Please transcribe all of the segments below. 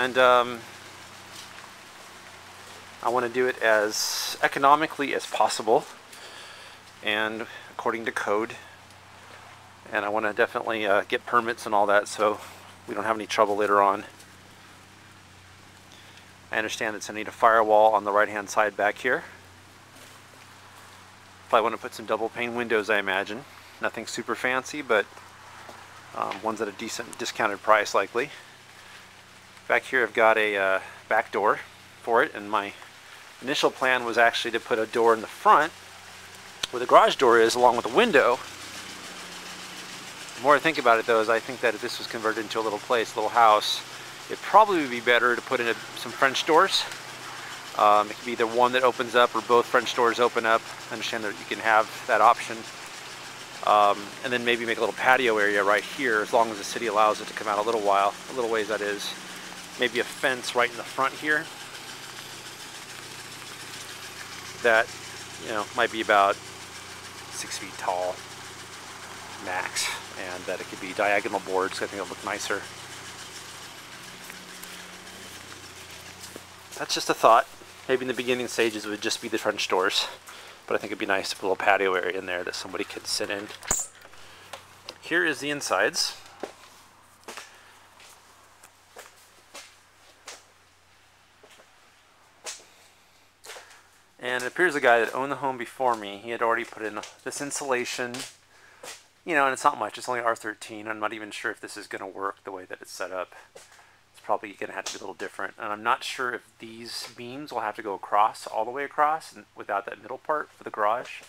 And I want to do it as economically as possible and according to code. And I want to definitely get permits and all that so we don't have any trouble later on. I understand it's going to need a firewall on the right hand side back here. Probably want to put some double pane windows, I imagine. Nothing super fancy, but ones at a decent discounted price likely. Back here I've got a back door for it, and my initial plan was actually to put a door in the front where the garage door is, along with a window. The more I think about it though, is I think that if this was converted into a little place, a little house, it probably would be better to put in some French doors. It could be either one that opens up or both French doors open up. I understand that you can have that option. And then maybe make a little patio area right here, as long as the city allows it to come out a little ways that is. Maybe a fence right in the front here that, you know, might be about 6 feet tall max, and that it could be diagonal boards. I think it'll look nicer. That's just a thought. Maybe in the beginning stages it would just be the French doors, but I think it'd be nice to put a little patio area in there that somebody could sit in. Here is the insides. And it appears the guy that owned the home before me, he had already put in this insulation, you know, and it's not much, it's only R13. I'm not even sure if this is going to work the way that it's set up. It's probably going to have to be a little different. And I'm not sure if these beams will have to go across, all the way across, and without that middle part for the garage.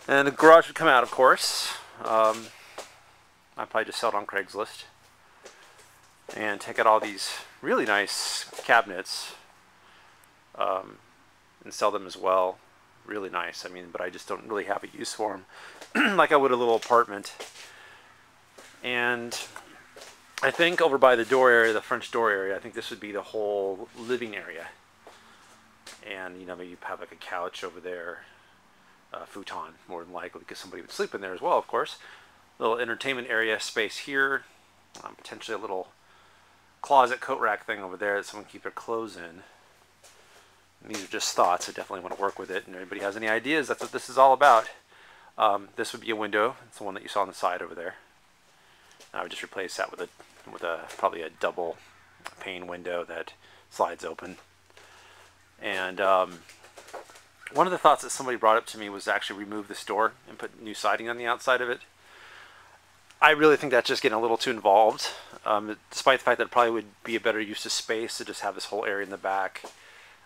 And the garage would come out, of course. I'd probably just sell it on Craigslist. And take out all these really nice cabinets. And sell them as well. Really nice. I mean, but I just don't really have a use for them like I would a little apartment. And I think over by the door area, the French door area, I think this would be the whole living area. And, you know, maybe you have like a couch over there, futon, more than likely, because somebody would sleep in there as well, of course. Little entertainment area space here, potentially a little closet coat rack thing over there that someone can keep their clothes in. And these are just thoughts. I definitely want to work with it. And if anybody has any ideas, that's what this is all about. This would be a window. It's the one that you saw on the side over there. I would just replace that with probably a double pane window that slides open. And one of the thoughts that somebody brought up to me was to actually remove this door and put new siding on the outside of it. I really think that's just getting a little too involved, despite the fact that it probably would be a better use of space to just have this whole area in the back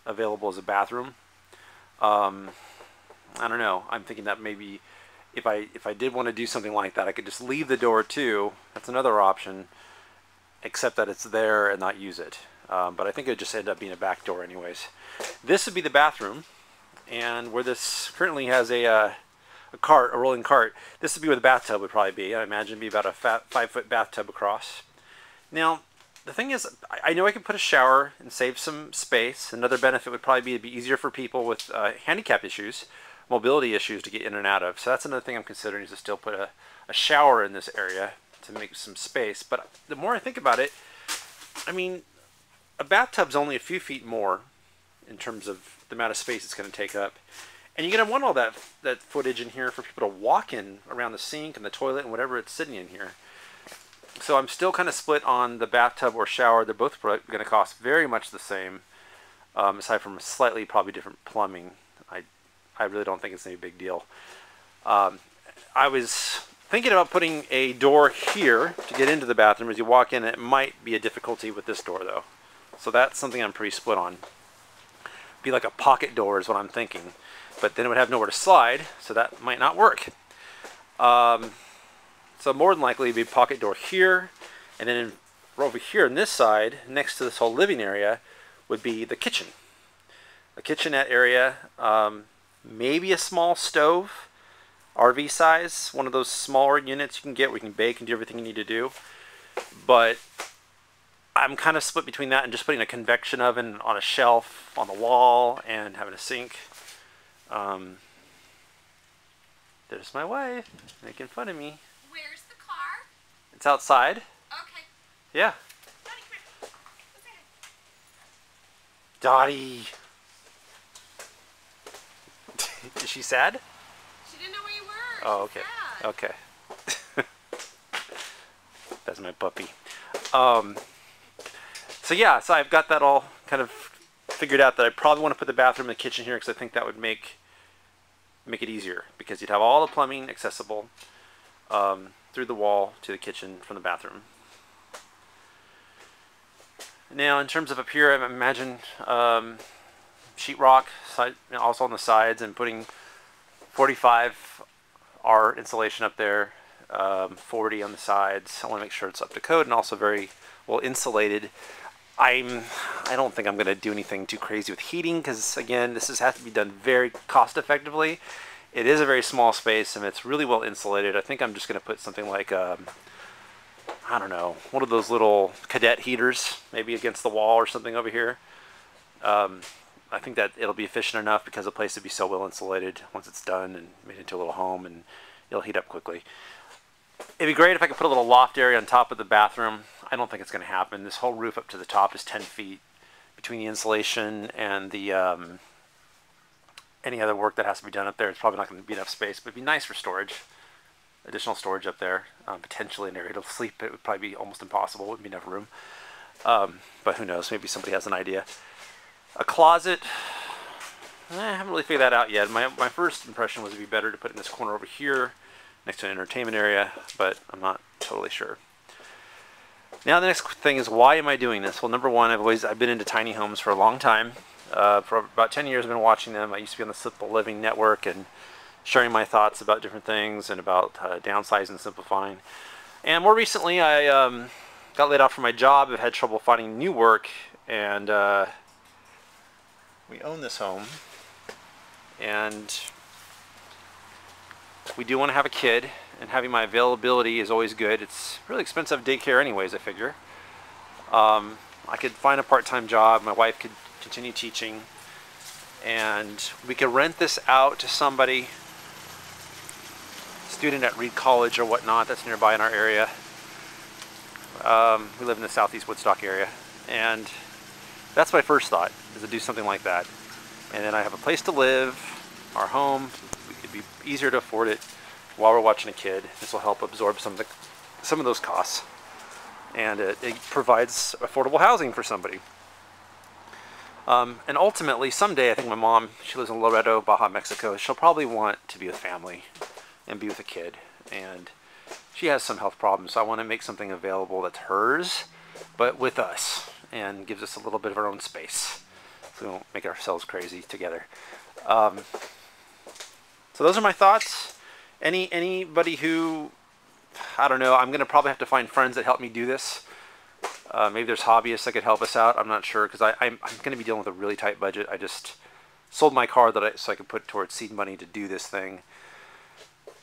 available as a bathroom. I don't know. I'm thinking that maybe if I did want to do something like that, I could just leave the door too. That's another option, except that it's there and not use it. But I think it would just end up being a back door anyways. This would be the bathroom, and where this currently has a rolling cart, this would be where the bathtub would probably be. I imagine it'd be about a 5-foot bathtub across. Now, the thing is, I know I can put a shower and save some space. Another benefit would probably be it'd be easier for people with handicap issues, mobility issues to get in and out of. So that's another thing I'm considering, is to still put a shower in this area to make some space. But the more I think about it, I mean, a bathtub's only a few feet more in terms of the amount of space it's going to take up. And you're going to want all that footage in here for people to walk in around the sink and the toilet and whatever it's sitting in here. So I'm still kind of split on the bathtub or shower. They're both going to cost very much the same, aside from slightly probably different plumbing. I really don't think it's any big deal. I was thinking about putting a door here to get into the bathroom as you walk in. It might be a difficulty with this door though. So that's something I'm pretty split on. Be like a pocket door is what I'm thinking. But then it would have nowhere to slide, so that might not work. So more than likely it'd be a pocket door here, and then over here on this side, next to this whole living area, would be the kitchen. A kitchenette area, maybe a small stove, RV size, one of those smaller units you can get where you can bake and do everything you need to do. But I'm kind of split between that and just putting a convection oven on a shelf on the wall and having a sink. There's my wife making fun of me. Where's the car? It's outside. Okay. Yeah. Dottie. Is she sad? She didn't know where you were. Oh, okay. Okay. That's my puppy. So yeah, so I've got that all kind of figured out that I probably want to put the bathroom in the kitchen here because I think that would make it easier because you'd have all the plumbing accessible through the wall to the kitchen from the bathroom. Now, in terms of up here, I imagine sheetrock also on the sides and putting 45R insulation up there, 40 on the sides. I want to make sure it's up to code and also very well insulated. I don't think I'm going to do anything too crazy with heating because, again, this has to be done very cost effectively. It is a very small space and it's really well insulated. I think I'm just going to put something like, I don't know, one of those little cadet heaters maybe against the wall or something over here. I think that it'll be efficient enough because the place will be so well insulated once it's done and made into a little home, and it'll heat up quickly. It'd be great if I could put a little loft area on top of the bathroom. I don't think it's going to happen. This whole roof up to the top is 10 feet between the insulation and the any other work that has to be done up there. It's probably not going to be enough space, but it'd be nice for storage. Additional storage up there, potentially an area to sleep. It would probably be almost impossible. It wouldn't be enough room. But who knows? Maybe somebody has an idea. A closet. I haven't really figured that out yet. My first impression was it'd be better to put it in this corner over here next to an entertainment area, but I'm not totally sure. Now the next thing is, why am I doing this? Well, number one, I've been into tiny homes for a long time. For about 10 years I've been watching them. I used to be on the Simple Living Network and sharing my thoughts about different things and about downsizing and simplifying. And more recently I got laid off from my job. I've had trouble finding new work, and we own this home, and we do want to have a kid, and having my availability is always good. It's really expensive daycare anyways, I figure. I could find a part-time job, my wife could continue teaching, and we could rent this out to somebody, student at Reed College or whatnot that's nearby in our area. We live in the southeast Woodstock area, and that's my first thought, is to do something like that. And then I have a place to live, our home. It'd be easier to afford it while we're watching a kid. This will help absorb some of those costs, and it provides affordable housing for somebody. And ultimately, someday, I think my mom, she lives in Loreto, Baja, Mexico. She'll probably want to be with family and be with a kid, and she has some health problems, so I want to make something available that's hers, but with us, and gives us a little bit of our own space, so we don't make ourselves crazy together. So those are my thoughts. Anybody who, I don't know, I'm going to probably have to find friends that help me do this. Maybe there's hobbyists that could help us out. I'm not sure, because I'm going to be dealing with a really tight budget. I just sold my car so I could put towards seed money to do this thing.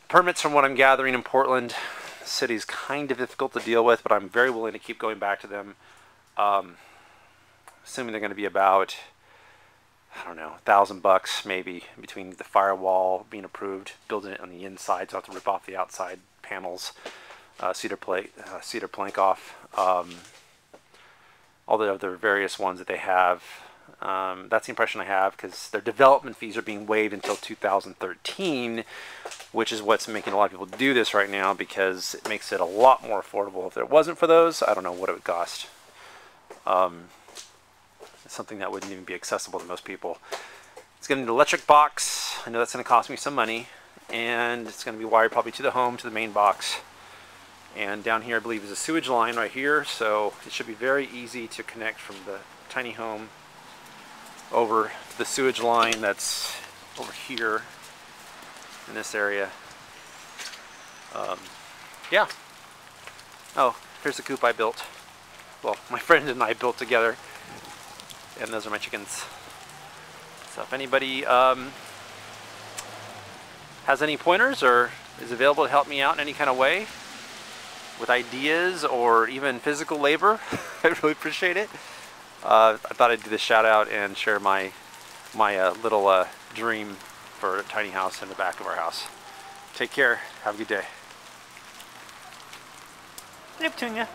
Permits, from what I'm gathering in Portland, the city's kind of difficult to deal with, but I'm very willing to keep going back to them. Assuming they're going to be about, I don't know, $1,000 maybe, between the firewall being approved, building it on the inside so I have to rip off the outside panels, cedar plank off, all the other various ones that they have. That's the impression I have, because their development fees are being waived until 2013, which is what's making a lot of people do this right now, because it makes it a lot more affordable. If it wasn't for those, I don't know what it would cost. It's something that wouldn't even be accessible to most people. It's going to need an electric box. I know that's going to cost me some money, and it's going to be wired probably to the home, to the main box. And down here, I believe, is a sewage line right here, so it should be very easy to connect from the tiny home over the sewage line that's over here in this area. Yeah. Oh, here's the coop I built. Well, my friend and I built together, and those are my chickens. So if anybody has any pointers or is available to help me out in any kind of way with ideas or even physical labor, I'd really appreciate it. I thought I'd do this shout out and share my little dream for a tiny house in the back of our house. Take care. Have a good day. Neptunia.